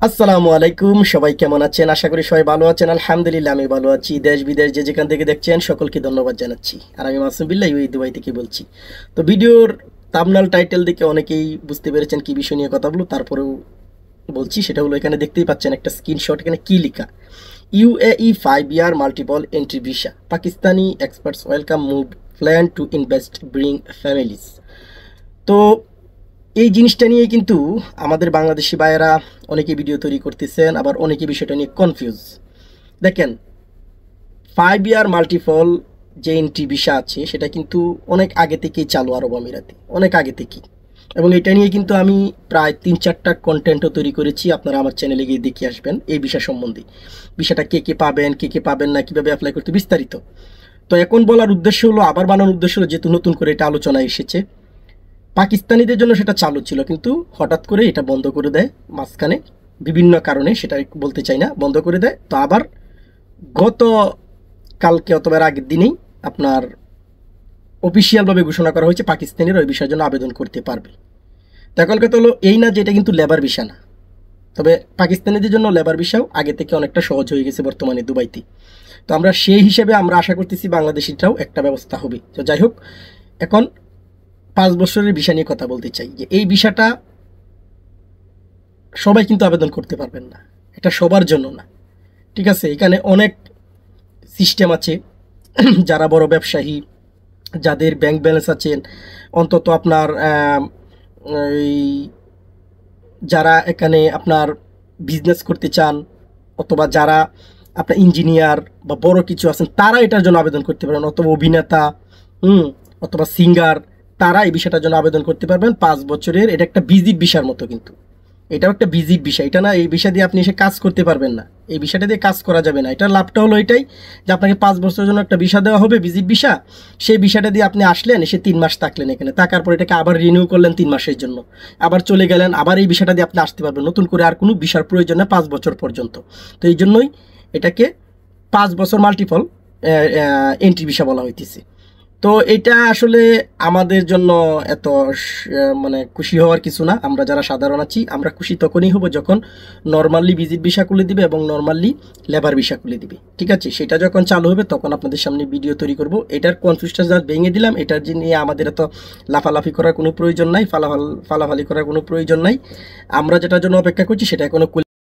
আসসালামু আলাইকুম, সবাই কেমন আছেন? আশা করি সবাই ভালো আছেন। আলহামদুলিল্লাহ আমি ভালো আছি। দেশ বিদেশ যে যেখান থেকে দেখছেন সকলকে ধন্যবাদ জানাচ্ছি। আর আমি মাসুম বিল্লাহ ইউএই দুবাই থেকে বলছি। তো ভিডিওর থাম্বনেল টাইটেল দেখে অনেকেই বুঝতে পেরেছেন কি বিষয় নিয়ে কথা বলবো, তারপরেও বলছি। সেটা হলো, এখানে দেখতেই পাচ্ছেন একটা স্ক্রিনশট। এখানে কি লেখা? UAE 5 year multiple entry visa, Pakistani experts welcome move, plan to invest, bring families. তো এই জিনিসটা নিয়ে কিন্তু আমাদের বাংলাদেশি ভাইয়েরা অনেকে ভিডিও তৈরি করতেছেন, আবার অনেকে বিষয়টা নিয়ে কনফিউজ। দেখেন, 5 ইয়ার মাল্টিপল যে এন্ট্রি ভিসা আছে সেটা কিন্তু অনেক আগে থেকেই চালু আরব আমিরাতে, অনেক আগে থেকেই। এবং এটা নিয়ে কিন্তু আমি প্রায় 3-4টা কন্টেন্টও তৈরি করেছি, আপনারা আমার চ্যানেলে গিয়ে দেখে আসবেন এই বিষয় সম্বন্ধে। বিষয়টা কে কে পাবেন, কে কে পাবেন না, কীভাবে অ্যাপ্লাই করতে, বিস্তারিত। তো এখন বলার উদ্দেশ্য হলো, আবার বানানোর উদ্দেশ্য হলো, যেহেতু নতুন করে এটা আলোচনায় এসেছে, পাকিস্তানিদের জন্য সেটা চালু ছিল, কিন্তু হঠাৎ করে এটা বন্ধ করে দেয় মাঝখানে, বিভিন্ন কারণে, সেটা বলতে চাই না, বন্ধ করে দেয়। তো আবার গত কালকে অথবা এর আগের দিনেই আপনার অফিসিয়ালভাবে ঘোষণা করা হয়েছে পাকিস্তানিরা ওই বিষয়ের জন্য আবেদন করতে পারবে। তো এখন কথা হলো এই না যে এটা কিন্তু লেবার ভিসা না, তবে পাকিস্তানিদের জন্য লেবার ভিসাও আগে থেকে অনেকটা সহজ হয়ে গেছে বর্তমানে দুবাইতে। তো আমরা সেই হিসেবে আমরা আশা করতেছি বাংলাদেশিটাও একটা ব্যবস্থা হবে। তো যাই হোক, এখন 5 বছরের ভিসা নিয়ে কথা বলতে চাই। যে এই ভিসাটা সবাই কিন্তু আবেদন করতে পারবেন না, এটা সবার জন্য না। ঠিক আছে, এখানে অনেক সিস্টেম আছে। যারা বড় ব্যবসায়ী, যাদের ব্যাংক ব্যালেন্স আছেন, অন্তত আপনার এই যারা এখানে আপনার বিজনেস করতে চান, অথবা যারা আপনার ইঞ্জিনিয়ার বা বড় কিছু আছেন, তারা এটার জন্য আবেদন করতে পারেন। অথবা অভিনেতা, অথবা সিঙ্গার, তারা এই বিষয়টার জন্য আবেদন করতে পারবেন। 5 বছরের, এটা একটা ভিজিট ভিসার মতো, কিন্তু এটাও একটা ভিজিট ভিসা। এটা না এই ভিসা দিয়ে আপনি এসে কাজ করতে পারবেন না, এই ভিসাটা দিয়ে কাজ করা যাবে না। এটার লাভটা হলো এটাই যে আপনাকে 5 বছরের জন্য একটা ভিসা দেওয়া হবে, ভিজিট ভিসা। সেই ভিসাটা দিয়ে আপনি আসলেন, এসে 3 মাস থাকলেন এখানে, থাকার পর এটাকে আবার রিনিউ করলেন 3 মাসের জন্য, আবার চলে গেলেন, আবার এই ভিসাটা দিয়ে আপনি আসতে পারবেন। নতুন করে আর কোনো ভিসার প্রয়োজন নেই 5 বছর পর্যন্ত। তো এই জন্যই এটাকে 5 বছর মাল্টিপল এন্ট্রি ভিসা বলা হইতেছে। তো এটা আসলে আমাদের জন্য এত মানে খুশি হওয়ার কিছু না। আমরা যারা সাধারণ আছি, আমরা খুশি তখনই হব যখন নর্মালি ভিজিট ভিসা খুলে দিবে এবং নর্মালি লেবার ভিসা খুলে দিবে। ঠিক আছে, সেটা যখন চালু হবে তখন আপনাদের সামনে ভিডিও তৈরি করব। এটার কনফিউজটা যা ভেঙে দিলাম, এটার নিয়ে আমাদের এত লাফালাফি করার কোনো প্রয়োজন নাই, ফালাফালি করার কোনো প্রয়োজন নাই। আমরা যেটার জন্য অপেক্ষা করছি সেটা এখনো